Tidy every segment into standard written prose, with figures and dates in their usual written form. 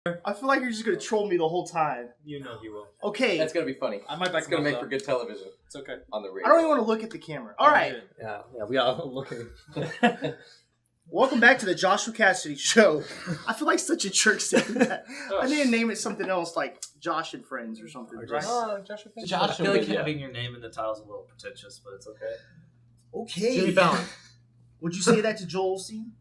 I feel like you're just gonna troll me the whole time. You know he will. Okay. That's gonna be funny. I might back It's gonna make up. for good television. It's okay. On the radio. I don't even want to look at the camera. All right. Yeah, we all looking. Welcome back to the Joshua Cassady Show. I feel like such a jerk saying that. I need to name it something else, like Josh and Friends or something. Right? Joshua. I feel like having your name in the title is a little pretentious, but it's okay. Okay. Jimmy Fallon. Would you say that to Joel Osteen?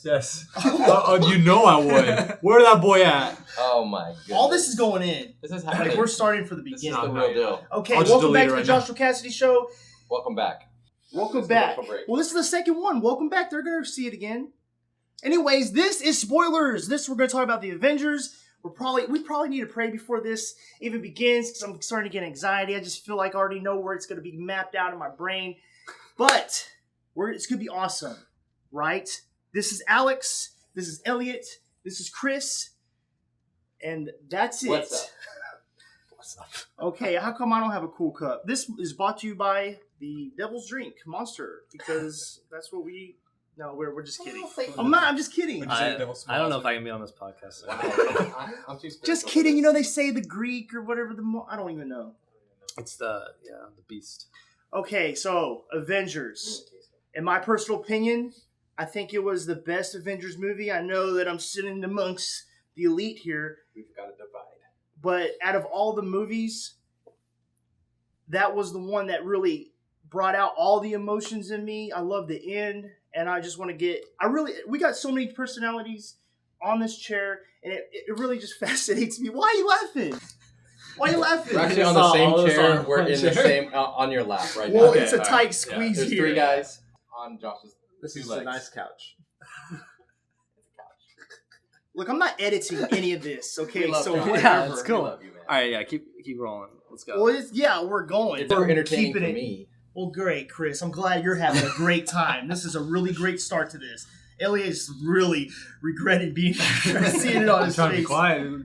Yes. You know I would. Where that boy at? Oh my goodness. All this is going in. This is Like happening. we're starting from the This is beginning. the real deal. Okay, I'll just welcome delete back it to the right now. Joshua Cassady Show. Welcome back. Welcome It's back. commercial break. Well, this is the second one. Welcome back. They're going to see it again. Anyways, this is spoilers. We're going to talk about the Avengers. We probably need to pray before this even begins because I'm starting to get anxiety. I just feel like I already know where it's going to be mapped out in my brain. But it's going to be awesome, right? This is Alex. This is Elliot. This is Chris. And that's it. What's up? Okay, how come I don't have a cool cup? This is brought to you by the Devil's Drink Monster because that's what we. No, we're just kidding. I'm just kidding. I I don't know if I can be on this podcast. I'm too spiritual Just for kidding. this. You know they say the Greek or whatever I don't even know. It's the beast. Okay, so Avengers. In my personal opinion, I think it was the best Avengers movie. I know that I'm sitting amongst the elite here, We've got to divide. but out of all the movies, that was the one that really brought out all the emotions in me. I love the end, and I just want to we got so many personalities on this chair, and it really just fascinates me. Why are you laughing? Why are you laughing? We're actually on the same chair. We're in the same on your lap right now. Well, Okay, it's a all tight right. squeeze There's here. 3 guys on Josh's. This Two is legs. a nice couch. Look, I'm not editing any of this, okay? We love So you. whatever. Yeah, it's cool. We love you, man. All right, yeah, keep rolling. Let's go. Well, we're going. It's more entertaining Keeping for it- me. Well, great, Chris. I'm glad you're having a great time. This is a really great start to this. Elliot's really regretting being here. I see it on his trying to be face. quiet.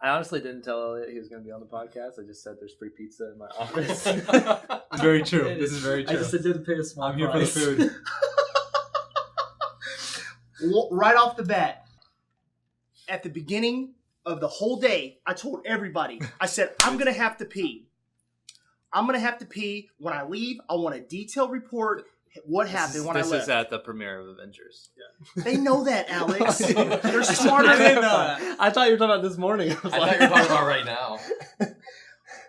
I honestly didn't tell Elliot he was going to be on the podcast. I just said there's free pizza in my office. Very true. This is very I true. just said didn't pay a small I'm here for the price. food. Well, right off the bat, at the beginning of the whole day, I told everybody, I said, I'm going to have to pee. I'm going to have to pee. When I leave, I want a detailed report what happened when I This left. is at the premiere of Avengers. They know that, Alex. They're I smarter didn't than know that. I thought you were talking about this morning. I was I like, thought you were talking about right now.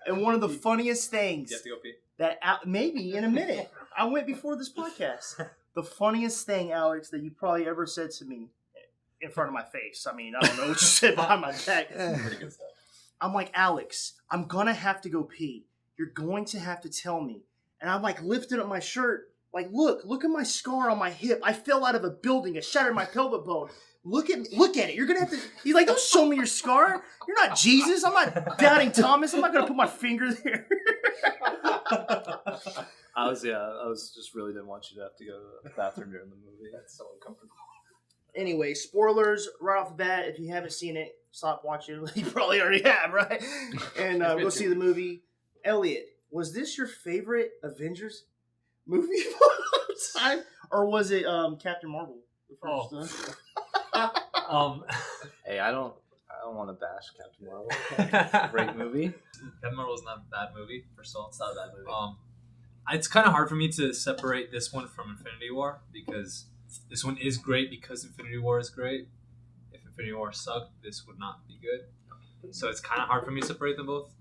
And one of the funniest things You have to go pee. that maybe in a minute, I went before this podcast. The funniest thing, Alex, that you probably ever said to me in front of my face. I mean, I don't know what you said behind my back. Pretty good stuff. I'm like, Alex, I'm going to have to go pee. You're going to have to tell me. And I'm like lifting up my shirt. Like, look at my scar on my hip. I fell out of a building. I shattered my pelvic bone. Look at it. You're going to have to. He's like, don't show me your scar. You're not Jesus. I'm not doubting Thomas. I'm not going to put my finger there. I was just really didn't want you to have to go to the bathroom during the movie. That's so uncomfortable. Anyway, spoilers right off the bat. If you haven't seen it, stop watching. You probably already have, right? And go see the movie. Elliot, was this your favorite Avengers movie of all time? Or was it Captain Marvel? The first one? Hey, I don't want to bash Captain Marvel. Great movie. Captain Marvel's not a bad movie. First of all, it's not a bad movie. It's kind of hard for me to separate this one from Infinity War because this one is great because Infinity War is great. If Infinity War sucked, this would not be good. So it's kind of hard for me to separate them both.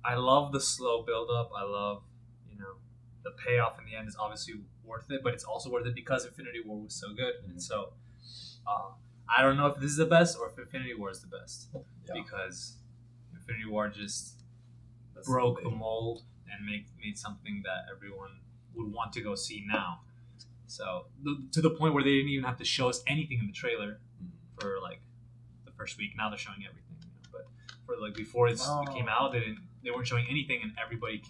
I love the slow build-up. I love, the payoff in the end is obviously worth it, but it's also worth it because Infinity War was so good. And so I don't know if this is the best or if Infinity War is the best because Infinity War just broke the mold and made something that everyone would want to go see now. So to the point where they didn't even have to show us anything in the trailer for like the first week. Now they're showing everything. But for like before it came out, they weren't showing anything, and everybody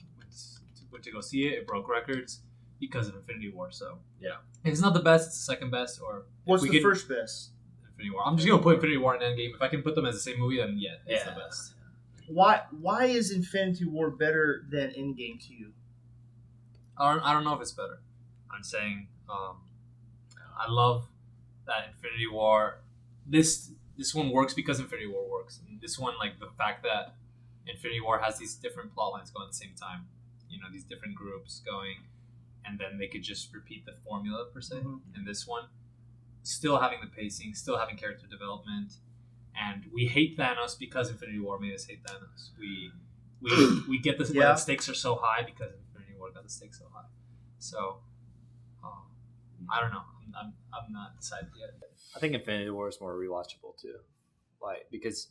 went to go see it. It broke records because of Infinity War. So Yeah. if it's not the best, it's the second best. Or What's the first best? Infinity War. I'm just gonna put Infinity War and Endgame. If I can put them as the same movie, then it's the best. Why is Infinity War better than Endgame to you? I don't know if it's better. I'm saying I love that Infinity War. This this one works because Infinity War works. And this one, like the fact that Infinity War has these different plot lines going at the same time, these different groups going, and then they could just repeat the formula per se. And this one, still having the pacing, still having character development, and we hate Thanos because Infinity War made us hate Thanos. We get this why the stakes are so high because Infinity War got the stakes so high. So I don't know. I'm not decided yet. I think Infinity War is more rewatchable too, like because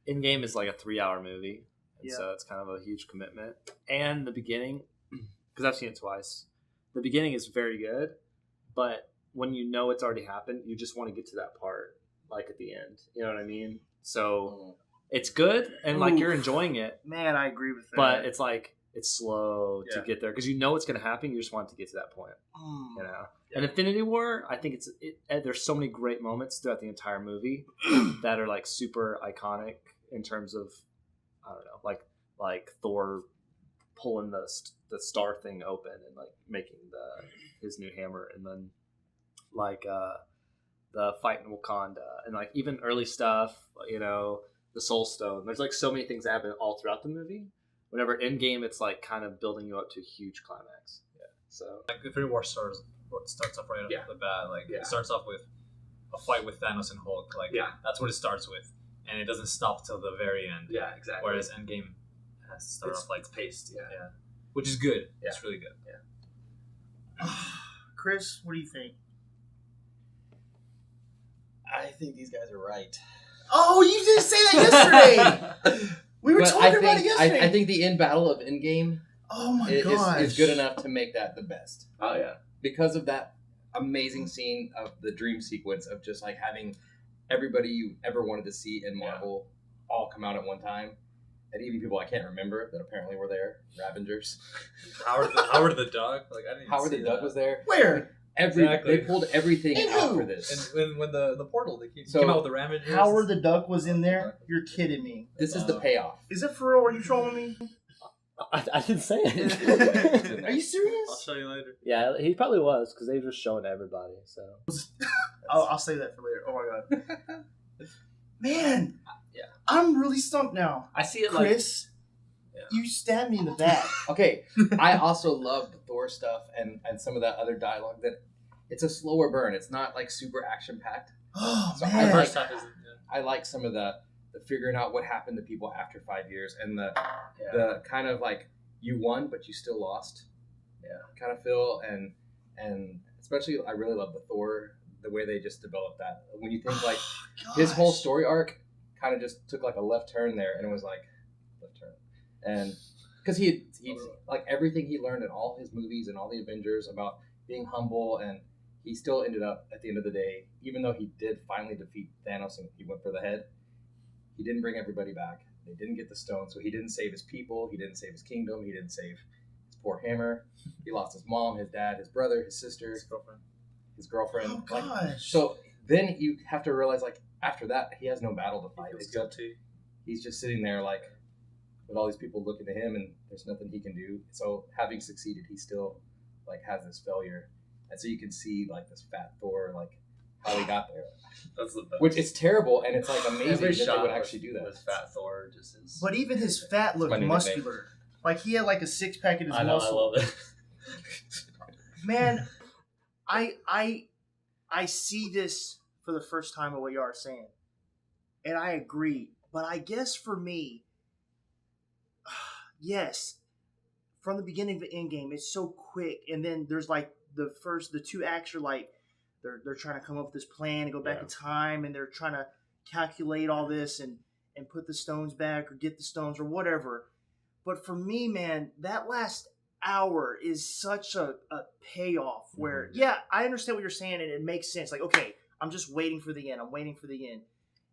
Endgame is like a 3-hour movie, and so it's kind of a huge commitment. And the beginning, because I've seen it twice, the beginning is very good, but when you know it's already happened, you just want to get to that part, like at the end. You know what I mean? So it's good, and like you're enjoying it. Man, I agree with that. But it's like it's slow to get there because you know it's going to happen. You just want it to get to that point. You know. And Infinity War, I think there's so many great moments throughout the entire movie that are like super iconic in terms of, I don't know, like Thor pulling the star thing open and like making his new hammer, and then like the fight in Wakanda, and like even early stuff, the Soul Stone. There's like so many things that happen all throughout the movie. Whenever Endgame, it's like kind of building you up to a huge climax. Yeah. So like Infinity War starts off right off the bat. Like it starts off with a fight with Thanos and Hulk. Like that's what it starts with, and it doesn't stop till the very end. Yeah, exactly. Whereas Endgame has to start off like it's paced. Yeah. Which is good. Yeah. It's really good. Yeah. Chris, what do you think? I think these guys are right. Oh, you didn't say that yesterday. We were talking about it yesterday. I think the end battle of Endgame is good enough to make that the best. Oh, yeah. Because of that amazing scene of the dream sequence of just like having everybody you ever wanted to see in Marvel all come out at one time. And even people I can't remember that apparently were there. Avengers. Howard the Duck. Like I didn't. Howard the Duck was there. Where? They pulled everything out for this. And when the portal, they came out with the Avengers. Howard the Duck was in there? You're kidding me. This is the payoff. Is it for real? Are you trolling me? I didn't say it. Are you serious? I'll show you later. Yeah, he probably was because they were just showing everybody. So I'll save that for later. Oh my god, man! Yeah, I'm really stumped now. I see it, Chris. You stabbed me in the back. Okay, I also love the Thor stuff and some of that other dialogue. That it's a slower burn. It's not like super action packed. Oh so man! I like some of the figuring out what happened to people after 5 years and the kind of like you won but you still lost. Yeah, kind of feel and especially I really love the Thor, the way they just developed that. When you think like his whole story arc kind of just took like a left turn there, and it was like left turn. And because he like everything he learned in all his movies and all the Avengers about being humble, and he still ended up at the end of the day, even though he did finally defeat Thanos and he went for the head, he didn't bring everybody back. They didn't get the stone, so he didn't save his people, he didn't save his kingdom, he didn't save his poor hammer. He lost his mom, his dad, his brother, his sister, his girlfriend. Oh gosh! So then you have to realize, like after that, he has no battle to fight. He's guilty. He's just sitting there like with all these people looking to him, and there's nothing he can do. So having succeeded, he still like has this failure, and so you can see like this fat Thor, like how he got there. That's the best. Which is terrible, and it's like amazing Every that shot they would actually do that. With fat Thor just is. But even his fat looked muscular. Like he had like a 6-pack in his muscle. I love it. Man, I see this for the first time of what you are saying, and I agree. But I guess for me, yes, from the beginning of the Endgame, it's so quick, and then there's like the two acts are like they're trying to come up with this plan and go back in time, and they're trying to calculate all this and put the stones back or get the stones or whatever. But for me, man, that last hour is such a payoff where, I understand what you're saying, and it makes sense. Like, okay, I'm just waiting for the end. I'm waiting for the end.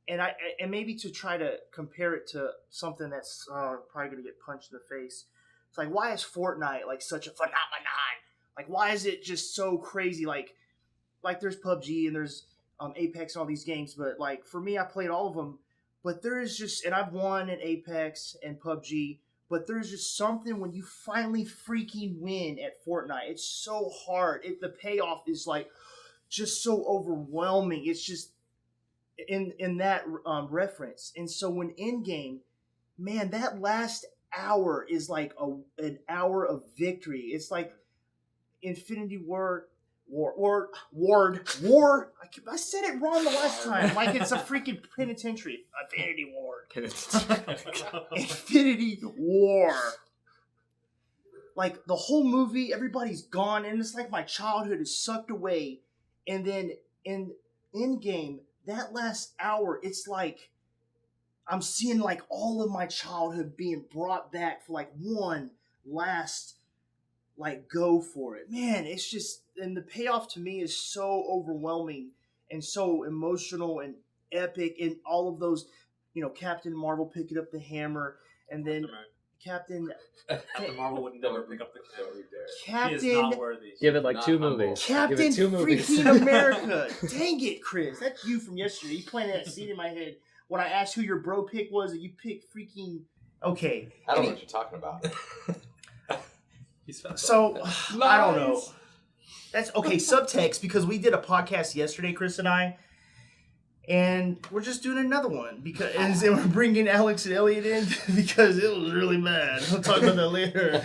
And maybe to try to compare it to something that's probably going to get punched in the face. It's like, why is Fortnite like such a phenomenon? Like, why is it just so crazy? Like there's PUBG and there's Apex and all these games, but like for me, I played all of them. But there is just, and I've won in Apex and PUBG. But there's just something when you finally freaking win at Fortnite. It's so hard. The payoff is like just so overwhelming. It's in that reference. And so when Endgame, man, that last hour is like an hour of victory. It's like Infinity War. I said it wrong the last time. Like it's a freaking penitentiary. Infinity War. Infinity War. Like the whole movie, everybody's gone, and it's like my childhood is sucked away. And then in Endgame, that last hour, it's like I'm seeing like all of my childhood being brought back for like one last like go for it. Man, it's just, and the payoff to me is so overwhelming and so emotional and epic, and all of those, Captain Marvel picking up the hammer, and then Captain Marvel would never pick up the hammer. Captain, he is not worthy. Give it like Not 2 humble. movies. Captain Give it 2 movies. freaking America. Dang it, Chris. That's you from yesterday. You planted that seed in my head when I asked who your bro pick was, and you picked freaking. Okay. I don't know what you're talking about. He's fast. So, I don't know. That's okay, subtext, because we did a podcast yesterday, Chris and I, and we're just doing another one because and we're bringing Alex and Elliot in because it was really bad. We'll talk about that later.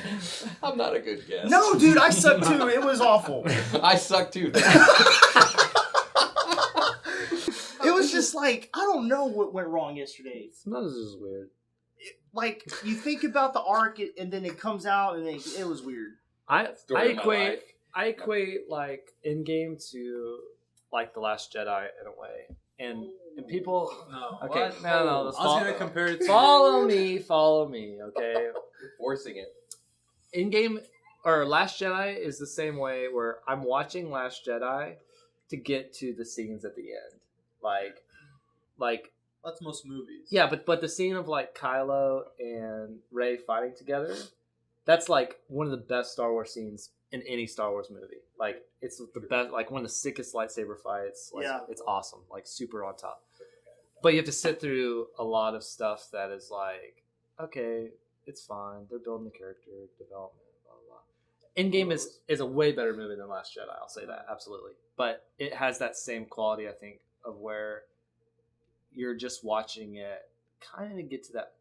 I'm not a good guest. No, dude, I suck too. It was awful. I suck too. It was just like, I don't know what went wrong yesterday. Sometimes it's just weird. Like, you think about the arc, and then it comes out, and it was weird. I Story of my life. equate like Endgame to like The Last Jedi in a way, and people. No. Okay, What? no. I was gonna compare it to. Follow me. Okay, You're forcing it. Endgame or Last Jedi is the same way, where I'm watching Last Jedi to get to the scenes at the end, like. That's most movies. Yeah, but the scene of like Kylo and Rey fighting together, that's like one of the best Star Wars scenes in any Star Wars movie. Like it's the best, like one of the sickest lightsaber fights. Like, Yeah. it's awesome, like super on top. But you have to sit through a lot of stuff that is like, okay, it's fine. They're building the character development, blah blah blah. Endgame is a way better movie than Last Jedi. I'll say that absolutely. But it has that same quality, I think, of where you're just watching it kind of get to that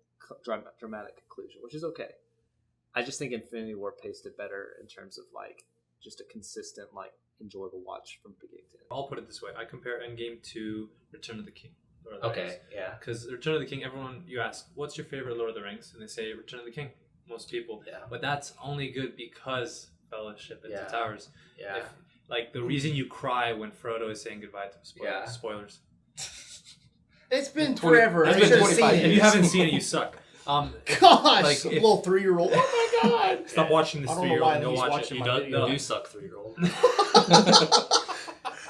dramatic conclusion, which is okay. I just think Infinity War paced it better in terms of like just a consistent, like enjoyable watch from beginning to end. I'll put it this way: I compare Endgame to Return of the King. Yeah. Because Return of the King, everyone, you ask, what's your favorite Lord of the Rings? And they say Return of the King. Most people. Yeah. But that's only good because Fellowship and Yeah. Two Towers. Yeah. Like the reason you cry when Frodo is saying goodbye to Yeah. spoilers. It's been forever. It's I been should've 25 seen If it. you haven't seen it, you suck. Gosh, Like, a if- little 3-year-old. Oh my god! Stop watching this I don't know why 3-year-old. Go he's watch it. watching You my don't video. know. You suck, 3-year-old.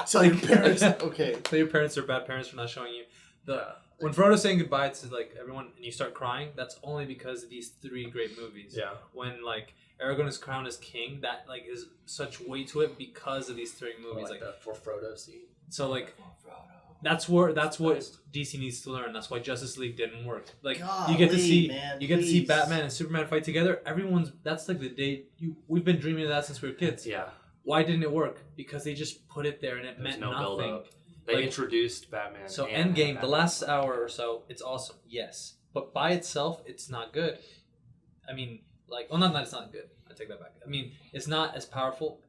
So your parents, okay. So your parents are bad parents for not showing you when Frodo's saying goodbye to like everyone and you start crying. That's only because of these 3 great movies. Yeah. When like Aragorn is crowned as king, that like is such weight to it because of these 3 movies. Like the for Frodo scene. So like that's what DC needs to learn. That's why Justice League didn't work. Like you get to see please. Batman and Superman fight together. That's like the day we've been dreaming of that since we were kids. Yeah. Why didn't it work? Because they just put it there and it meant no nothing. build-up. They Like, introduced Batman. so and Endgame, the Batman. last hour or so, it's awesome, yes, but by itself, it's not good. I mean, like, well, not that it's not good. I take that back. I mean, it's not as powerful,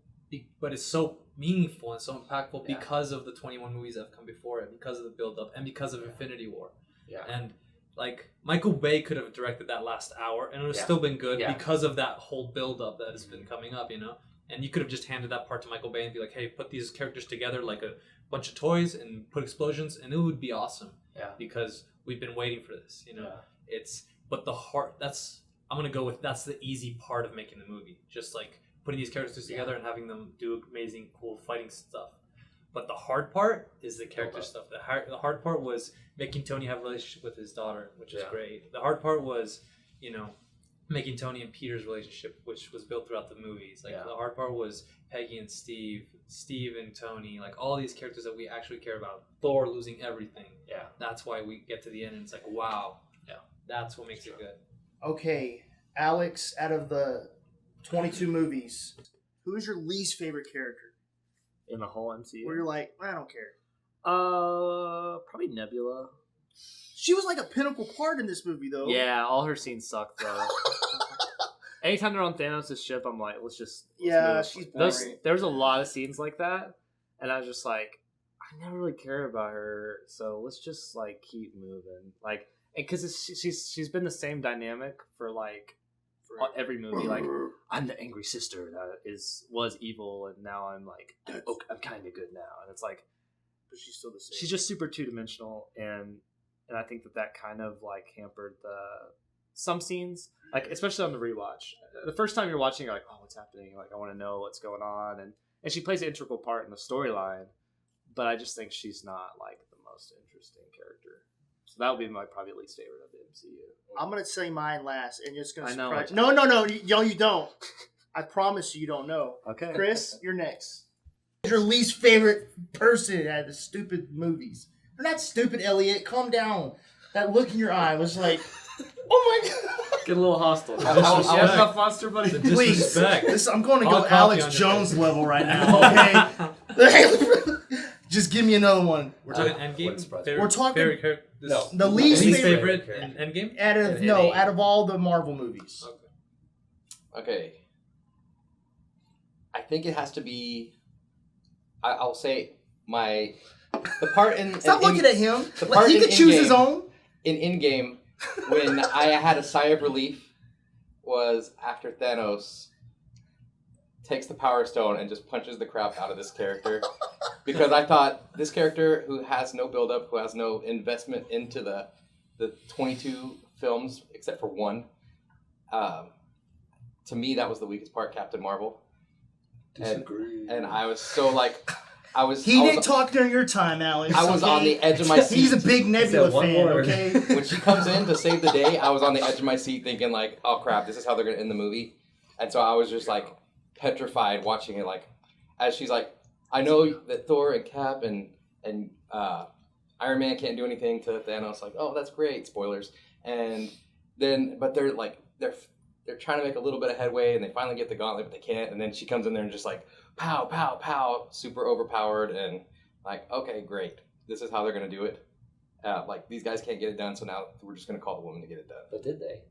but it's so meaningful and so impactful because of the 21 movies that have come before it, because of the build-up, and because of Infinity War. Yeah. And like Michael Bay could have directed that last hour, and it would have still been good because of that whole build-up that has been coming up, you know. And you could have just handed that part to Michael Bay and be like, "Hey, put these characters together like a bunch of toys and put explosions, and it would be awesome." Yeah. Because we've been waiting for this, you know. Yeah. But the heart. I'm gonna go with that's the easy part of making the movie. Just like putting these characters together and having them do amazing, cool fighting stuff. But the hard part is the character stuff. The hard part was making Tony have a relationship with his daughter, which is great. The hard part was, you know, making Tony and Peter's relationship, which was built throughout the movies. Like the hard part was Peggy and Steve and Tony, like all these characters that we actually care about. Thor losing everything. Yeah. That's why we get to the end and it's like, wow. Yeah. That's what makes it good. Okay, Alex, out of the 22 movies, who is your least favorite character? In the whole MCU. Where you're like, I don't care. Probably Nebula. She was like a pinnacle part in this movie, though. Yeah, all her scenes suck though. Anytime they're on Thanos' ship, I'm like, let's Yeah, move. she's boring. There's a lot of scenes like that, and I was just like, I never really cared about her, so let's just like keep moving, like, because she's been the same dynamic for like every movie. Like, I'm the angry sister that was evil, and now I'm like, I'm kind of good now, and it's like, But she's still the same. she's just super 2-dimensional, and I think that kind of like hampered some scenes, like especially on the rewatch. The first time you're watching, you're like, oh, what's happening? Like, I want to know what's going on, and she plays an integral part in the storyline, but I just think she's not like the most interesting character. So that would be my probably least favorite of the MCU. I'm gonna say mine last, and you're just gonna I know. surprise. No, you don't. I promise you don't know. Okay, Chris, you're next. Your least favorite person out of the stupid movies. They're not stupid, Elliot. Calm down. That look in your eye was like, oh my god. get a little hostile. Disrespect. Enough monster, buddy. The Please, disrespect. I'm going to Hot go coffee Alex on your Jones face. level right now. Okay. Just give me another one. We're talking Endgame. surprise. We're talking- No. The least favorite in Endgame. out of all the Marvel movies. Okay. I think it has to be. I'll say the part in. Stop in, looking at him. the part He in can choose Endgame- his own. In Endgame, when I had a sigh of relief, was after Thanos takes the Power Stone and just punches the crap out of this character, because I thought this character who has no build-up, who has no investment into the 22 films except for one, to me that was the weakest part, Captain Marvel. And I was so like, He didn't talk during your time, Alex. I was okay? on the edge of my seat. He's a big Nebula one fan, word. okay? When she comes in to save the day, I was on the edge of my seat thinking like, oh crap, this is how they're gonna end the movie. And so I was just like petrified watching it, like, as she's like, I know that Thor and Cap and Iron Man can't do anything to Thanos, like, oh, that's great, spoilers. And then, but they're trying to make a little bit of headway, and they finally get the gauntlet, but they can't. And then she comes in there and just like, pow, pow, pow, super overpowered, and like, okay, great. This is how they're gonna do it. Like, these guys can't get it done, so now we're just gonna call the woman to get it done. But did they?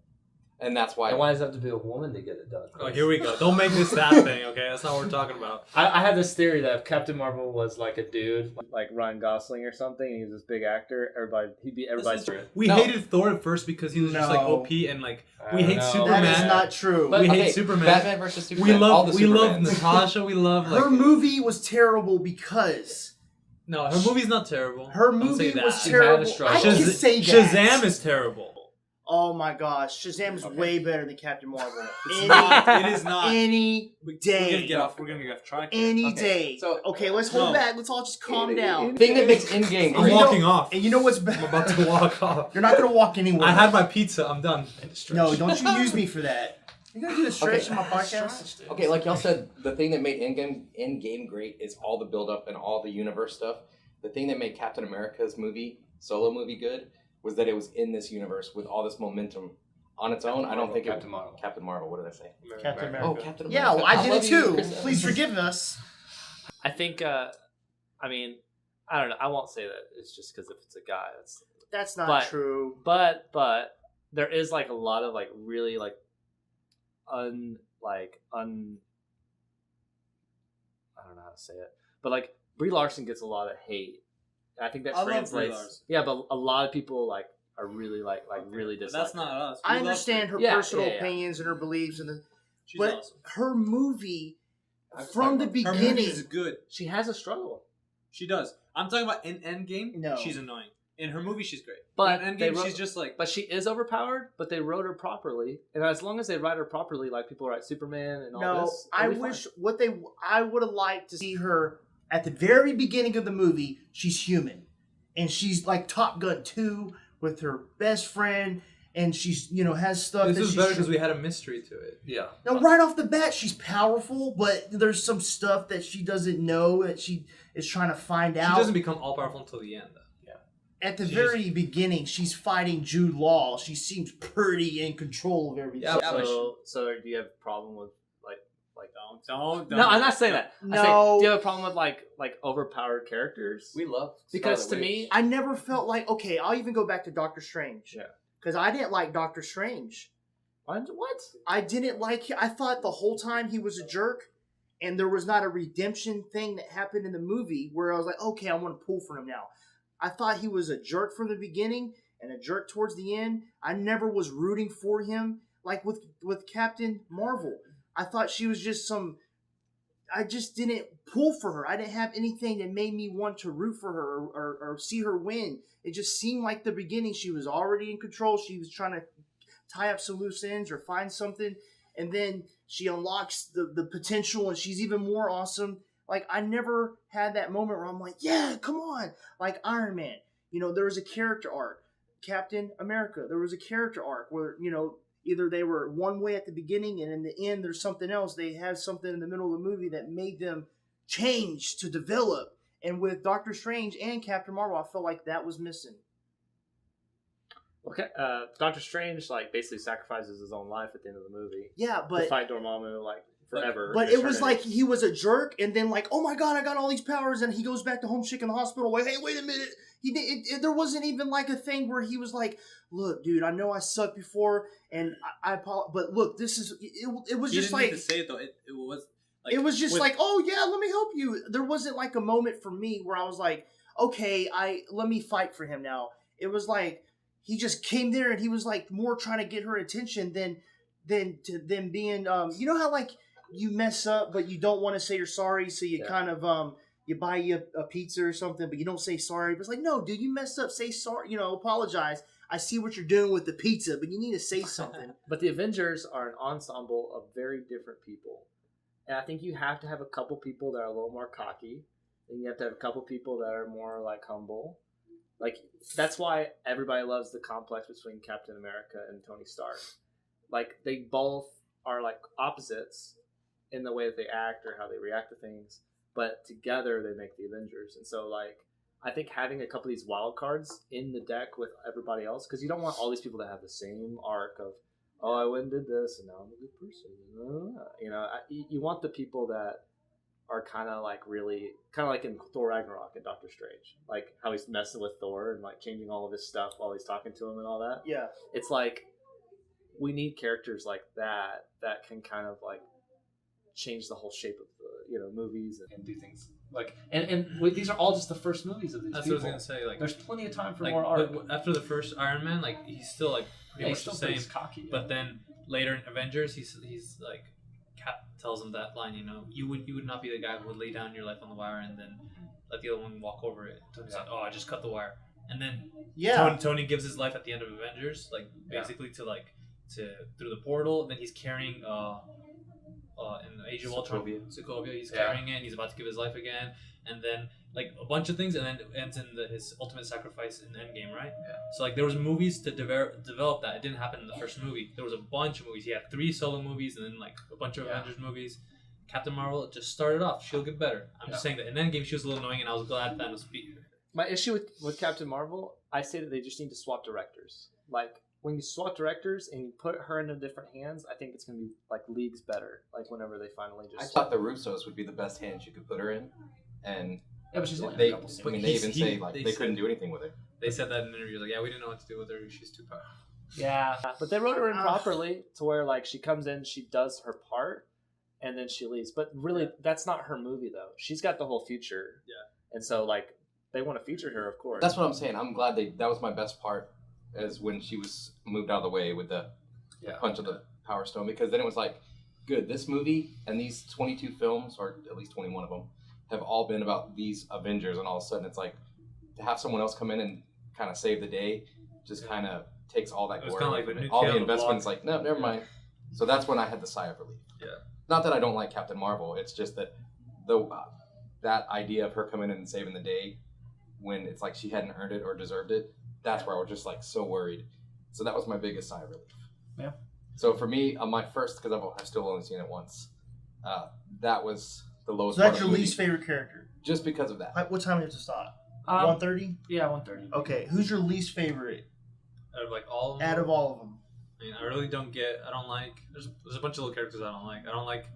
And that's why. And why does it have to be a woman to get it done? Oh, here we go. Don't make this that thing, okay? That's not what we're talking about. I had this theory that if Captain Marvel was like a dude, like Ryan Gosling or something, and he was this big actor, he'd be everybody's favorite. We hated Thor at first because he was just like No. OP, and like I we don't hate know. Superman. That is not true. But, We hate okay, Superman. Batman versus Superman. we all the love Supermans. Natasha. We love like Her movie was terrible because no, her movie's not terrible. her Don't movie say was that. terrible. She had a I struggle. can say that. Shazam is terrible. Oh my gosh, Shazam is way better than Captain Marvel. It's not. It is not. Any We're day. gonna get off. We're gonna get off track. here. Any Okay, day. so- Okay, let's hold No. back. Let's all just calm down. The thing that makes Endgame I'm great. walking off. And you know what's I'm bad? about to walk off. You're not gonna walk anywhere. I had my pizza. I'm done. No, don't you use me for that. You're gonna do the stretch in my podcast. Okay, like y'all said, the thing that made Endgame great is all the build-up and all the universe stuff. The thing that made Captain America's solo movie good, was that it was in this universe with all this momentum. On its own, I don't think Captain Marvel. Captain Marvel, what did I say? Captain America. Oh, Captain America. Yeah, well, I did love it you, too. Chris Evans. Please forgive us. I think, I mean, I don't know. I won't say that it's just because if it's a guy, That's not But- true. but there is like a lot of like really like I don't know how to say it, but like Brie Larson gets a lot of hate. And I think that I love Brie translates. Larson. Yeah, but a lot of people like are really really But dislike. that's not us. I understand her Yeah, personal yeah, yeah. opinions and her beliefs, She's but awesome. her movie from the Her beginning. movie is good. She has a struggle, She does. I'm talking about in Endgame. No. She's annoying. In her movie, she's great. But in they Endgame, wrote- she's just like. but she is overpowered. But they wrote her properly, and as long as they write her properly, like people write Superman and all No, this, I it'll be wish fine. I would have liked to see her at the very beginning of the movie. She's human, and she's like Top Gun 2 with her best friend, and she's has stuff. This that is she's better because we had a mystery to it. Yeah. Now, right off the bat, she's powerful, but there's some stuff that she doesn't know that she is trying to find She out. doesn't become all powerful until the end, though. At the She very beginning, she's fighting Jude Law. She seems pretty in control of everything. Yeah, So do you have a problem with like Don't. No, I'm not saying that. No. I say, do you have a problem with like overpowered characters? We love Because Scarlet to me, Witch. I never felt like, okay, I'll even go back to Doctor Strange. Yeah. Because I didn't like Doctor Strange. what? I didn't like, I thought the whole time he was a jerk, and there was not a redemption thing that happened in the movie where I was like, okay, I want to pull for him now. I thought he was a jerk from the beginning and a jerk towards the end. I never was rooting for him. Like with Captain Marvel, I thought she was just I just didn't pull for her. I didn't have anything that made me want to root for her or see her win. It just seemed like the beginning she was already in control. She was trying to tie up some loose ends or find something, and then she unlocks the potential, and she's even more awesome. Like, I never had that moment where I'm like, yeah, come on. Like Iron Man, there was a character arc. Captain America, there was a character arc where, either they were one way at the beginning and in the end there's something else. They have something in the middle of the movie that made them change to develop. And with Doctor Strange and Captain Marvel, I felt like that was missing. Okay, Doctor Strange basically sacrifices his own life at the end of the movie. Yeah, to but fight Dormammu forever. But it was like he was a jerk, and then oh my god, I got all these powers, and he goes back to home sick in the hospital. Like, hey, wait a minute. There wasn't even a thing where he was like, look, dude, I know I sucked before, and I apologize, but look, this is it was just like to say it though. It was it was just oh yeah, let me help you. There wasn't a moment for me where I was like, okay, let me fight for him now. It was like he just came there and he was more trying to get her attention than being you know how you mess up but you don't want to say you're sorry, so you kind of you buy you a pizza or something, but you don't say sorry. But it's no, dude, you messed up. Say sorry. Apologize. I see what you're doing with the pizza, but you need to say something. But the Avengers are an ensemble of very different people. And I think you have to have a couple people that are a little more cocky. And you have to have a couple people that are more humble. That's why everybody loves the complex between Captain America and Tony Stark. They both are opposites in the way that they act or how they react to things. But together they make the Avengers. And so I think having a couple of these wild cards in the deck with everybody else, because you don't want all these people to have the same arc of, oh, I went and did this and now I'm a good person. You want the people that are kind of really, kind of like in Thor Ragnarok and Doctor Strange, how he's messing with Thor and changing all of his stuff while he's talking to him and all that. Yeah. It's we need characters like that can kind of change the whole shape of the movies and do things and these are all just the first movies of these That's people. what I was gonna say. There's plenty of time for more art. But after the first Iron Man, he's still pretty much the same. Cocky, But then later in Avengers, he's Cap tells him that line. You would not be the guy who would lay down your life on the wire and then let the other one walk over it. Tony's like, oh, I just cut the wire, and then Tony gives his life at the end of Avengers, basically to through the portal. And then he's carrying in the Age of Ultron, Sokovia, he's carrying it, and he's about to give his life again, and then a bunch of things, and then it ends in his ultimate sacrifice in Endgame, right? Yeah. So there was movies to develop that. It didn't happen in the first movie. There was a bunch of movies. He had 3 solo movies, and then a bunch of Avengers movies. Captain Marvel just started off. She'll get better. I'm just saying that in Endgame she was a little annoying, and I was glad Thanos beat her. My issue with Captain Marvel, I say that they just need to swap directors. When you swap directors and you put her into different hands, I think it's going to be leagues better. Whenever they finally just. I thought the Russos would be the best hands you could put her in, and but she's only they. a couple I mean, they even say they couldn't do anything with her. They said that in interviews, we didn't know what to do with her. She's too powerful. Yeah, but they wrote her in properly to where she comes in, she does her part, and then she leaves. But really, that's not her movie though. She's got the whole future. Yeah, and so they want to feature her, of course. That's what I'm saying. I'm glad that was my best part. As when she was moved out of the way with the punch of the Power Stone, because then it was good, this movie and these 22 films, or at least 21 of them, have all been about these Avengers, and all of a sudden it's to have someone else come in and kind of save the day just kind of takes all that glory away from it. All the investments, no, never mind. So that's when I had the sigh of relief. Yeah. Not that I don't like Captain Marvel, it's just that that idea of her coming in and saving the day when it's she hadn't earned it or deserved it, that's where I was just so worried. So that was my biggest sigh of relief. Yeah. So for me, on my first, because I've still only seen it once, that was the lowest. So that's your least favorite character? Just because of that. What time do you have to stop? 1:30? Yeah, 1:30. Okay, who's your least favorite? Out of all of them? Out of all of them. I mean, I really don't get. I don't like. There's a bunch of little characters I don't like. I don't like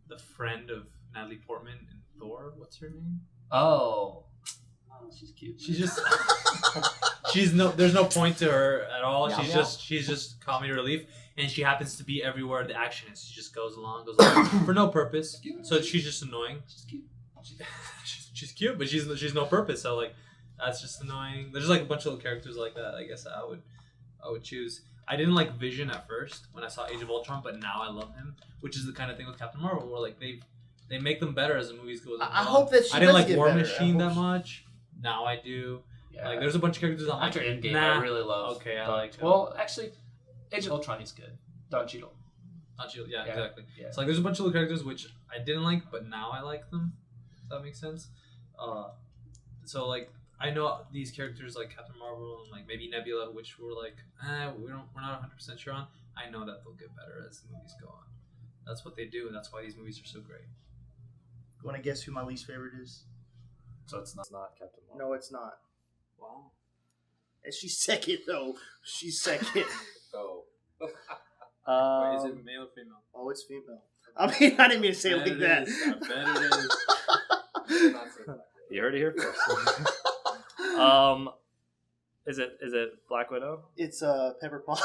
the friend of Natalie Portman in Thor. What's her name? Oh, she's cute. She's just there's no point to her at all. Meow, She's just comedy relief, and she happens to be everywhere the action is. She just goes along for no purpose. So she's just annoying. She's cute. She's cute, but she's no purpose. So like that's just annoying. There's like a bunch of little characters like that. I guess I would choose. I didn't like Vision at first when I saw Age of Ultron, but now I love him, which is the kind of thing with Captain Marvel, where like they make them better as the movies go along. I hope that she I didn't does like get War better. Machine that much. Now I do. Yeah. Like there's a bunch of characters I'm After like, Endgame, nah. I really love. Okay, I Don- like him. Well, actually, Age of Ultron is good. Don Cheadle. Yeah, exactly. Yeah. So like, there's a bunch of little characters which I didn't like, but now I like them. If that makes sense. So like, I know these characters like Captain Marvel and like maybe Nebula, which we're like, we're not 100% sure on. I know that they'll get better as the movies go on. That's what they do, and that's why these movies are so great. You want to guess who my least favorite is? So it's not Captain Marvel. No, it's not. Wow. And she's second though. She's second. Oh. Wait, is it male or female? Oh, it's female. I mean, I didn't mean to say it like that. I bet it is. You heard it here first. Is it Black Widow? It's Pepper Potts.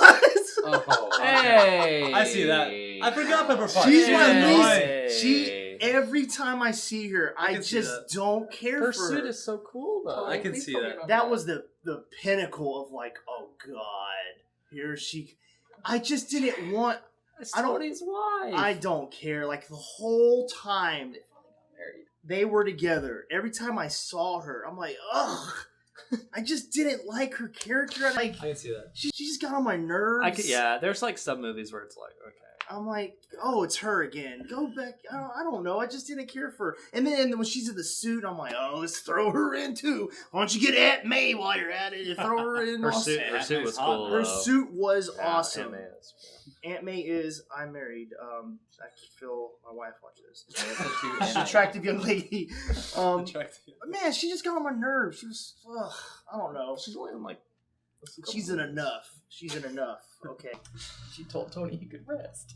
Oh. Hey, I see that. I forgot Pepper Potts. She's Yeah. my Hey. least. She every time I see her, I can see just that. don't care Her for suit her. is so cool though. I can see that. That was the pinnacle of like, oh god, here she. I just didn't want. It's I don't- Tony's wife. I don't care. Like the whole time they were together, every time I saw her, I'm like, ugh. I just didn't like her character. Like I can see that. she just got on my nerves. Yeah, there's like some movies where it's like, okay. I'm like, oh, it's her again. Go back. I don't know. I just didn't care for her. And then when she's in the suit, I'm like, oh, let's throw her in too. Why don't you get Aunt May while you're at it and throw her in? Her also? suit was cool. Her though. suit was Yeah, awesome. Aunt May is, Aunt May is. I'm married. I feel my wife watches this. She's She's an attractive young lady. Man, she just got on my nerves. She was. Ugh, I don't know. She's only in like. She's in enough. She's in enough. Okay. She told Tony he could rest.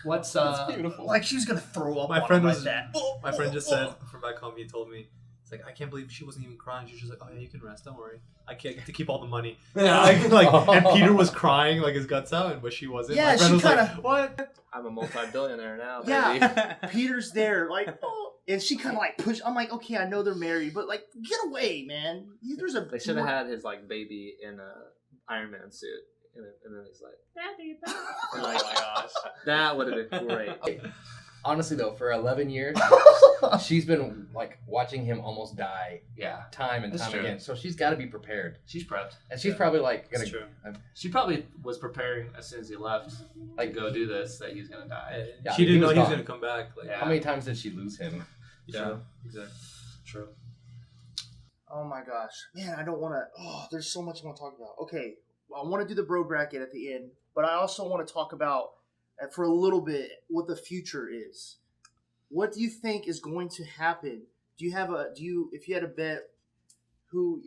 What's That's beautiful. Like she was gonna throw up. My on friend him was. like that. My friend just said from back home. He told me, it's like I can't believe she wasn't even crying. She was just like, oh yeah, you can rest. Don't worry. I can't get to keep all the money. And Peter was crying like his guts out, but she wasn't. Yeah, My friend she was kinda- like, what? I'm a multi-billionaire now. Yeah. Baby. Peter's there, like, oh, and she kind of like pushed. I'm like, okay, I know they're married, but like, get away, man. There's a. They should have had his like baby in a Iron Man suit, and then he's like, "Daddy, Daddy." And, like, oh my gosh, that would have been great. Honestly, though, for 11 years, she's been like watching him almost die Yeah, time and That's time true. again. So she's got to be prepared, she's prepped. and she's probably like gonna. That's true. She probably was preparing as soon as he left, Like, to go do this, that he's gonna die. Yeah, She didn't he know was he was gone. gonna come back. Like, Yeah. How many times did she lose him? yeah, exactly. True. Oh my gosh, man, I don't want to. Oh, there's so much I want to talk about. Okay, I want to do the bro bracket at the end, but I also want to talk about for a little bit what the future is. What do you think is going to happen? Do you if you had a bet who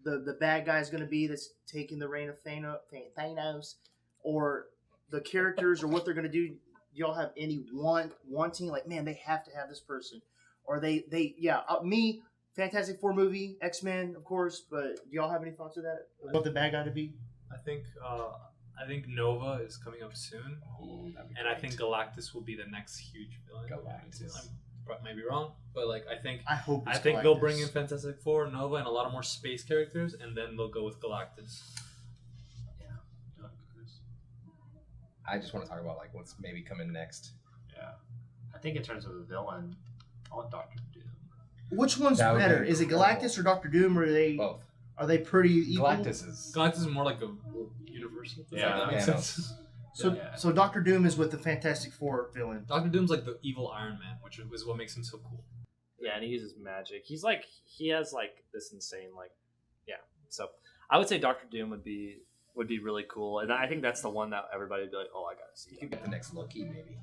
the bad guy is going to be that's taking the reign of Thanos, or the characters, or what they're going to do? Do y'all have any wanting like, man, they have to have this person, or me, Fantastic Four movie, X-Men, of course, but do y'all have any thoughts of that? What the bad guy to be? I think Nova is coming up soon, and I think Galactus will be the next huge villain. Galactus. I might be wrong, but like I think I they'll bring in Fantastic Four, Nova, and a lot of more space characters, and then they'll go with Galactus. I just want to talk about like what's maybe coming next. Yeah, I think in terms of a villain, I want Doctor Doom. Which one's That would better? be Is it incredible. Galactus or Doctor Doom? Or Both. are they pretty equal? Galactus is. Galactus is more like a universal. Does Yeah, that make Thanos. sense? So Doctor Doom is with the Fantastic Four villain. Doctor Doom's like the evil Iron Man, which is what makes him so cool. Yeah, and he uses magic. He has like this insane So I would say Doctor Doom would be really cool, and I think that's the one that everybody would be like, oh, I gotta see. You could get the next Loki, maybe.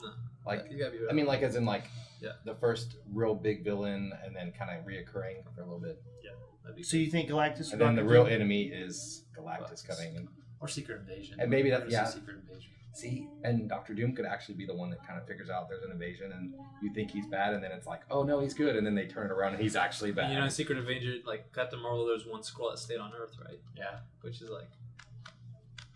No. Like, You gotta be right. I mean, like as in like Yeah. the first real big villain, and then kind of reoccurring for a little bit, that'd be So you think Galactus? and then the real enemy is Galactus coming in. Or Secret Invasion. And maybe that's Secret Invasion. See, and Doctor Doom could actually be the one that kind of figures out there's an invasion, and you think he's bad, and then it's like, oh no, he's good, and then they turn it around and he's actually bad. And, you know, in Secret Invasion, like Captain Marvel, there's one Skrull that stayed on Earth, right? Yeah. Which is like,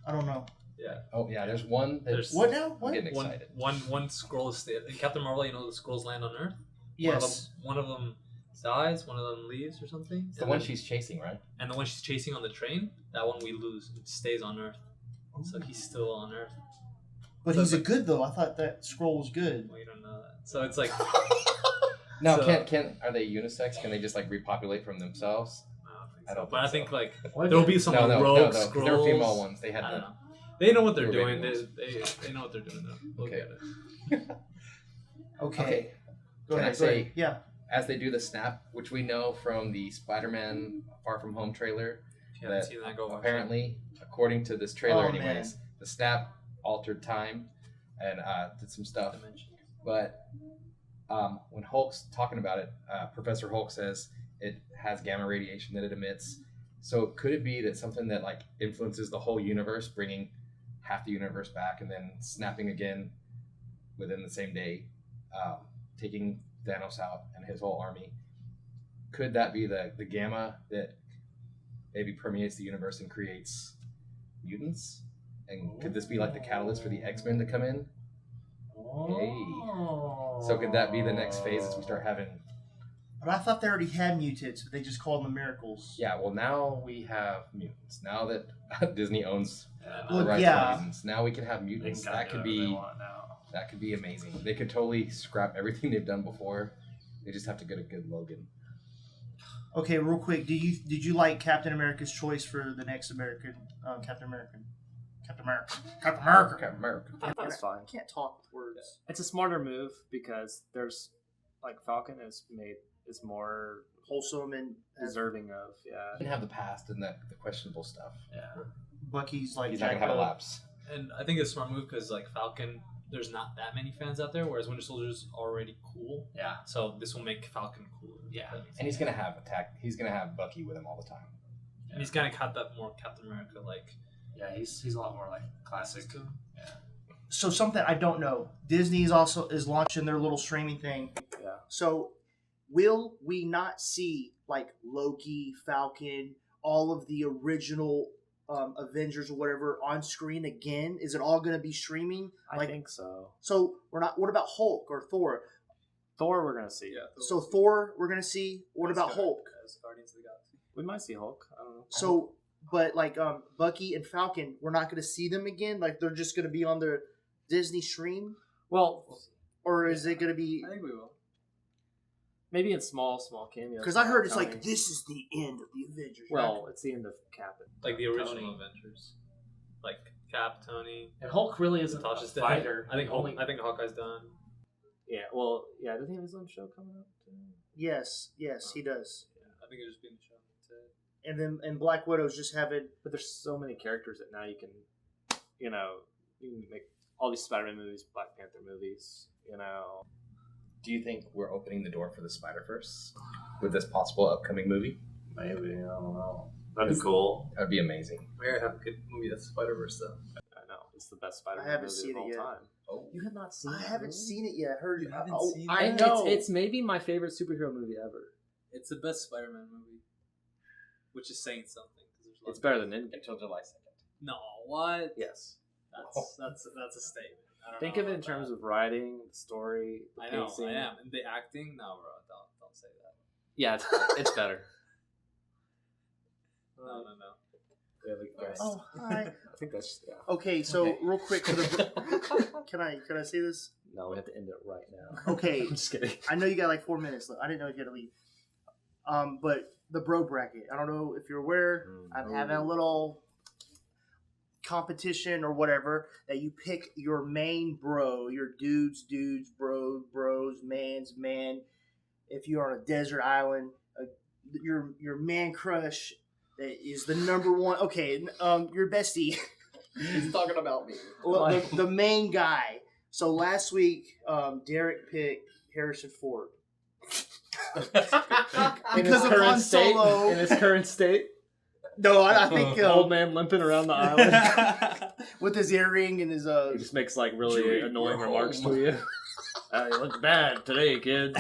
I don't know. yeah. Oh yeah, there's one. There's What now? I'm What? getting excited. One Skrull is stayed. In Captain Marvel, you know, the Skrulls land on Earth. Yes. One of them dies. One of them leaves or something. It's the one she's chasing, right? And the one she's chasing on the train, that one we lose. It stays on Earth. So he's still on Earth. But he's a good though. I thought that scroll was good. Well, you don't know that. So it's like, Now, So- can are they unisex? Can they just like repopulate from themselves? I don't think so. I don't But I think think so. like there'll be some No, rogue 'cause Skrulls. they're female ones. They I had don't the know. They know what they're They were doing. baby They know what they're doing though. We'll Okay. get it. Okay. Go Can ahead. I say- Go ahead. Yeah. as they do the snap, which we know from the Spider-Man Far From Home trailer. If you haven't That seen that, go watch Apparently, according to this trailer, Oh, anyways, the snap altered time and did some it. stuff. Dimension. But when Hulk's talking about it, Professor Hulk says it has gamma radiation that it emits. So could it be that something that like influences the whole universe, bringing half the universe back and then snapping again within the same day, taking Thanos out and his whole army? Could that be the gamma that maybe permeates the universe and creates mutants? And could this be like the catalyst for the X-Men to come in? Hey. So could that be the next phase as we start having? But I thought they already had mutants, but they just called them miracles. Yeah, well now we have mutants. Now that Disney owns Well, the rights yeah. to mutants, now we can have They mutants. can That kinda could do whatever they be want now. that could be amazing. They could totally scrap everything they've done before. They just have to get a good Logan. Okay, real quick. Did you like Captain America's choice for the next American Captain America? Captain America. Okay, America. I thought it's fine. I can't talk with words. It's a smarter move because there's like Falcon is more Wholesome and deserving of You can have the past and the questionable stuff. Bucky's like He's not gonna have a Jack- lapse. And I think it's a smart move because like Falcon, there's not that many fans out there, whereas Winter Soldier's already cool. Yeah. So this will make Falcon cooler. Yeah. And he's gonna have He's gonna have Bucky with him all the time. And he's kind of got that more Captain America like. Yeah, he's a lot more like classic. Yeah. So something I don't know. Disney is launching their little streaming thing. Yeah. So will we not see like Loki, Falcon, all of the original Avengers or whatever on screen again? Is it all going to be streaming? I think so. So we're not. What about Hulk or Thor? Thor, we're gonna see. Yeah. So Thor, we're going to see. What about Hulk? As Guardians of the Galaxy. We might see Hulk. I don't know. So, but like Bucky and Falcon, we're not going to see them again. Like they're just going to be on their Disney stream, Well, or is it going to be? I think we will. maybe in small cameos. Because I heard it's Tony. like this is the end of the Avengers. Well, it's the end of Cap. Like the original Tony. Avengers. Like Cap, Tony, And Hulk really isn't Natasha's a dead. fighter. I think only. I think Hawkeye's done. Yeah. Well, yeah. Doesn't he have his own show coming up? Too? yes, he does. I think it's just being shown. That's it. And then Black Widow's just having. But there's so many characters that now you can make all these Spider-Man movies, Black Panther movies. Do you think we're opening the door for the Spider-Verse with this possible upcoming movie? Maybe, I don't know. That'd be cool. That'd be amazing. We already have a good movie that's Spider-Verse though. I know it's the best Spider-Man I haven't movie seen of all it yet. time. Oh, You have not seen it? I haven't really? seen it yet. I heard. You haven't seen I it? know. It's maybe my favorite superhero movie ever. It's the best Spider-Man movie, which is saying something. 'Cause there's a lot It's of- better than Endgame. until July 2nd. No, what? Yes. That's a statement. I don't Think know of it in about terms that. of writing, the story, the I know, pacing. I am. And the acting? No, bro, don't say that. Yeah, it's better. No. Yeah, like, guys. Oh, hi. I think that's yeah. Okay, so Okay. real quick for the. Can I say this? No, we have to end it right now. Okay, I'm just kidding. I know you got like 4 minutes left. I didn't know you had to leave. But the bro bracket. I don't know if you're aware. I'm having a little competition or whatever that you pick your main bro, your dudes, bros, man's man. If you're on a desert island, your man crush that is the number one. Okay, your bestie. He's talking about me. Well, the main guy. So last week, Derek picked Harrison Ford. In Because his of current Han state, Solo. in his current state. No, I think old man limping around the island. with his earring and his He just makes like really annoying remarks to you. You look bad today, kid.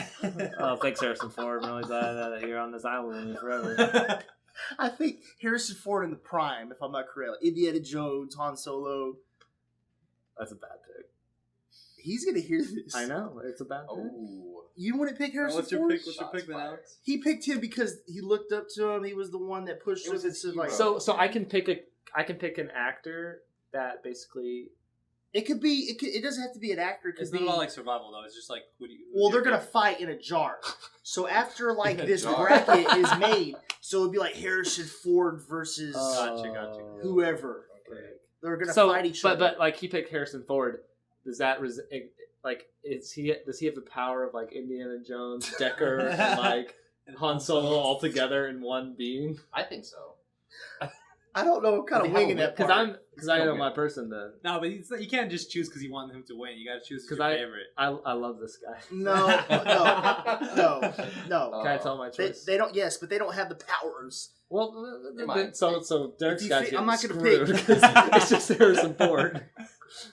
Oh, thanks, Harrison Ford. I'm really glad that you're on this island with me forever. I think Harrison Ford in the prime, if I'm not correct. Indiana Jones, Han Solo. That's a bad pick. He's gonna hear this. I know it's a bad pick. Oh. You wouldn't pick Harrison What's your Ford? pick? What's your pick, then, Alex? He picked him because he looked up to him. He was the one that pushed him. Like, So I can pick an actor that basically. it could be. It doesn't have to be an actor. It could It's be, not about like survival though. It's just like who do you? well, they're gonna fight in a jar. So after like In a this jar. bracket is made, so it'd be like Harrison Ford versus Gotcha. whoever. Okay. They're gonna So, fight each other. but like he picked Harrison Ford. Does that like does he have the power of like Indiana Jones, Decker, and like Han Solo all together in one being? I think so. I don't know. I'm kind of They have winging a that lip part. Because I know my person then. No, but you can't just choose because you want him to win. You got to choose because Because your favorite. I love this guy. No. Can I tell my choice? They don't. Yes, but they don't have the powers. Well, You might. so Derek's If you guy's fi- I'm not gonna screwed pick. 'cause it's just Harrison Ford.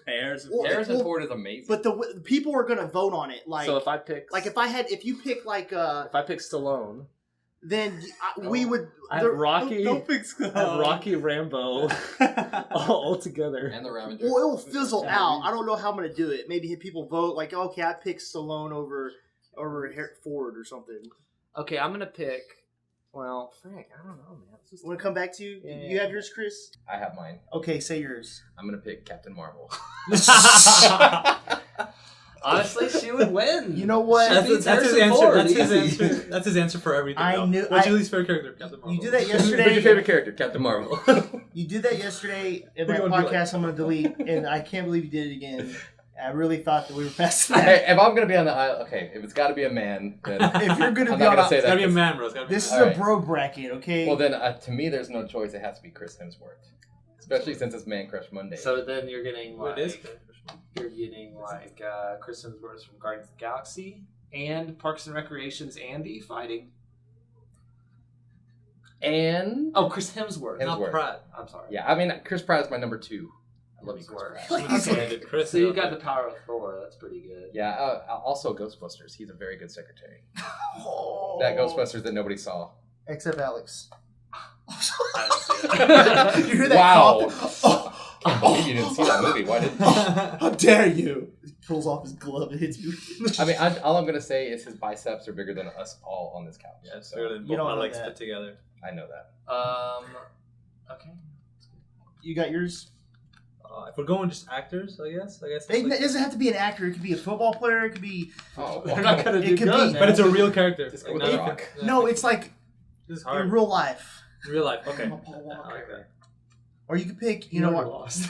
Harrison. Well, Harrison Ford is amazing. But the people are gonna vote on it. Like, So if I pick if you pick like if I pick Stallone, then we would. I have Rocky. Don't pick I have Rocky Rambo all together. and the Avengers. Well, it'll fizzle out. I don't know how I'm gonna do it. Maybe people vote like, okay, I pick Stallone over Ford or something. Okay, I'm gonna pick. Well, Frank, I don't know, man. It's just- Want to come back to you? Yeah. You have yours, Chris? I have mine. Okay, say yours. I'm gonna pick Captain Marvel. Honestly, she would win. You know what? That's his Harrison answer. Ford, That's his easy. answer. That's his answer for everything. I though. knew- What's I- your least favorite character? Captain Marvel. You did that Who's your yesterday. favorite character? Captain Marvel. You did that yesterday in Who that you gonna do podcast. I'm gonna delete, and I can't believe you did it again. I really thought that we were past Hey, that. if I'm gonna be on the island, okay, if it's got to be a man, then If you're gonna I'm be not on, gonna say It's that. gotta be a man, bro. It's gotta be this is a a Alright. bro bracket, okay? Well, then to me, there's no choice. It has to be Chris Hemsworth, especially since it's Man Crush Monday. So then you're getting man. like It is. Chris Hemsworth from Guardians of the Galaxy and Parks and Recreation's Andy fighting. and Oh, Chris Hemsworth. Not Hemsworth. Pratt. I'm sorry. yeah, I mean Chris Pratt is my number 2. I love you, Chris Hemsworth. Pratt. Like, Okay. Chris. So you got the power of Thor. That's pretty good. Yeah, also Ghostbusters. He's a very good secretary. Oh. That Ghostbusters that nobody saw. Except Alex. I didn't see that. You hear that Wow. cough? Oh. Can't believe you didn't see that movie. Why didn't? How dare you? He pulls off his glove and hits me. I mean, all I'm gonna say is his biceps are bigger than us all on this couch. Yeah, it's So, bigger than You both don't my know legs that. put together. I know that. Okay. You got yours? If we're going just actors, I guess. It doesn't have to be an actor. It could be a football player. It could be. Oh, We're not gonna It do could good, be- But it's a real character. Just go Like, with The not- Rock. yeah. No, it's like This is in hard. real life. In real life. Okay. Paul I Walker. like that. Or you could pick. You know what? Lost.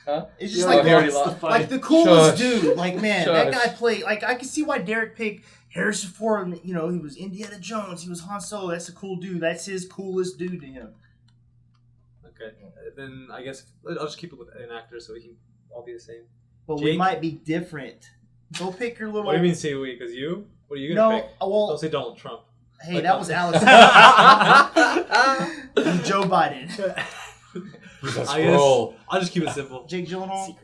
Huh? It's just Oh, like he already the, lost. like the coolest Shush. dude. Like man, that Shush. guy played. Like I can see why Derek picked Harrison Ford. You know, he was Indiana Jones. He was Han Solo. That's a cool dude. That's his coolest dude to him. Okay. Then I guess I'll just keep it with an actor so we can all be the same. But we Jake? might be different. Go pick your little. What do you mean say we? Because you? What are you gonna No, pick? well, Don't say Donald Trump. hey, Like, that was Alex. Joe Biden. Let's I guess roll. I'll just keep it simple. Jake Gyllenhaal. Is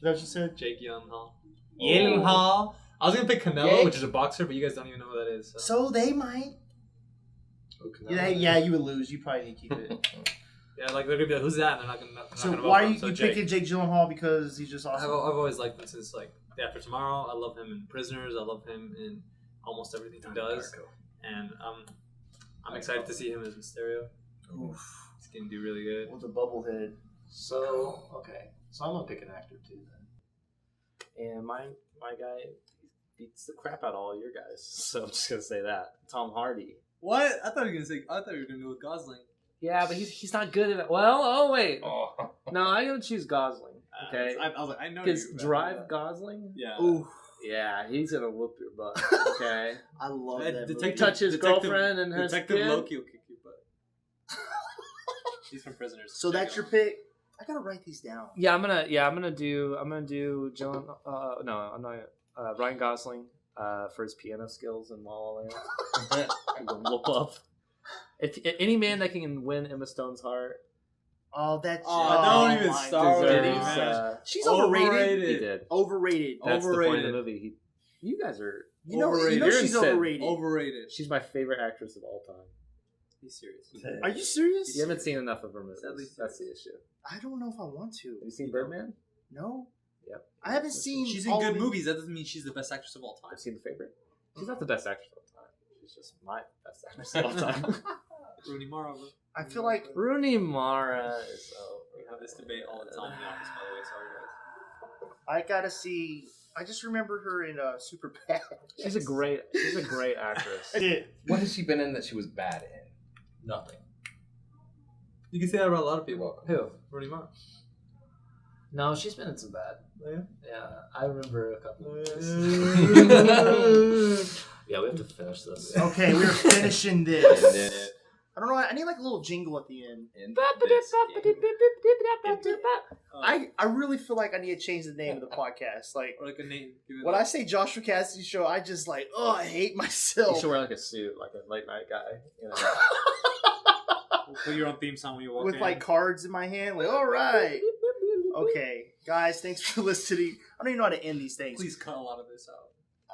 that what you said? Jake Gyllenhaal. Oh. Gyllenhaal. I was gonna pick Canelo, Jake? which is a boxer, but you guys don't even know who that is. So they might. Yeah, you would lose. You probably need to keep it. Yeah, like they're gonna be like, who's that? And they're not gonna. So vote why for are him. you So Jake. picking Jake Gyllenhaal because he's just I've awesome? always liked him since like Day After Tomorrow. I love him in Prisoners. I love him in almost everything he does. And I'm excited to see him as Mysterio. Oof. He's gonna do really good. With a bubble head. So okay, so I'm gonna pick an actor too then. And my guy beats the crap out of all your guys. So I'm just gonna say that Tom Hardy. What? I thought you were gonna go with Gosling. Yeah, but he's not good at it. Well, oh wait, Oh. no, I'm gonna choose Gosling. Okay, I was like, I know. because Drive Gosling. Yeah. Ooh, Yeah, he's gonna whoop your butt. Okay, I love That that detective- movie. touch his girlfriend and his Detective kid. Loki will kick your butt. He's from Prisoners. So that's your pick. I gotta write these down. Yeah, I'm gonna do John. No, I'm not. Ryan Gosling for his piano skills in La La Land. I'm gonna whoop up. If any man that can win Emma Stone's heart, don't even start with it, man. She's overrated. he did. Overrated. That's the point of the Overrated. movie. You guys are. You know Overrated. she's overrated. Overrated. She's my favorite actress of all time. Be serious. Are you serious? You haven't seen enough of her movies. At least- That's the issue. I don't know if I want to. Have you seen Birdman? No. Yep. I haven't seen. She's in all good the- movies. That doesn't mean she's the best actress of all time. I've seen The Favorite. She's not the best actress of all time. She's just my best actress of all time. Rooney Mara, bro. I feel like Rooney Mara is. We have this debate all the time in the office, by the way. Sorry, guys. I gotta see. I just remember her in Super Bad. She's a great actress. I did. What has she been in that she was bad in? Nothing. You can say that about a lot of You're people. welcome. Who? Rooney Mara. No, she's been in some bad. Yeah. Yeah, I remember a couple of Yeah, we have to finish this. Okay, we're finishing And this. then I don't know. I need like a little jingle at the end. in I really feel like I need to change the name of the podcast. Like Or like a name. Give it when like- I say Joshua Cassady Show, I just like, I hate You myself. should wear like a suit, like a late night guy. You know? We'll put your own theme song when you walk With in. like cards in my hand. Like, all right. Okay, guys, thanks for listening. I don't even know how to end these things. Please cut a lot of this out.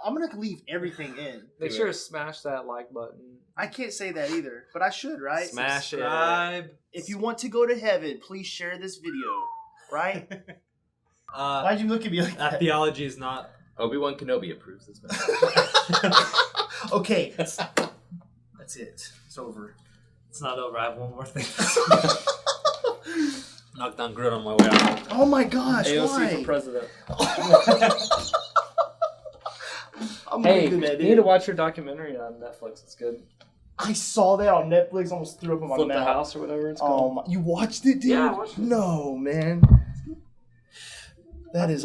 I'm gonna leave everything in. Make sure to smash that like button. I can't say that either, but I should, right? Smash it. Subscribe. If you want to go to heaven, please share this video, right? Uh, Why'd you look at me like that that? theology is not. Obi-Wan Kenobi approves this message. Okay, that's it. It's over. It's not over. I have one more thing. Knocked down grid on my way out. Oh my gosh, AOC why? for president. I'm Hey, leaving you that need in. to watch your documentary on Netflix. It's good. I saw that on Netflix. Almost threw up in my Flip the mouth. House or whatever it's called. You watched it, dude? Yeah, I watched it. No, man. That is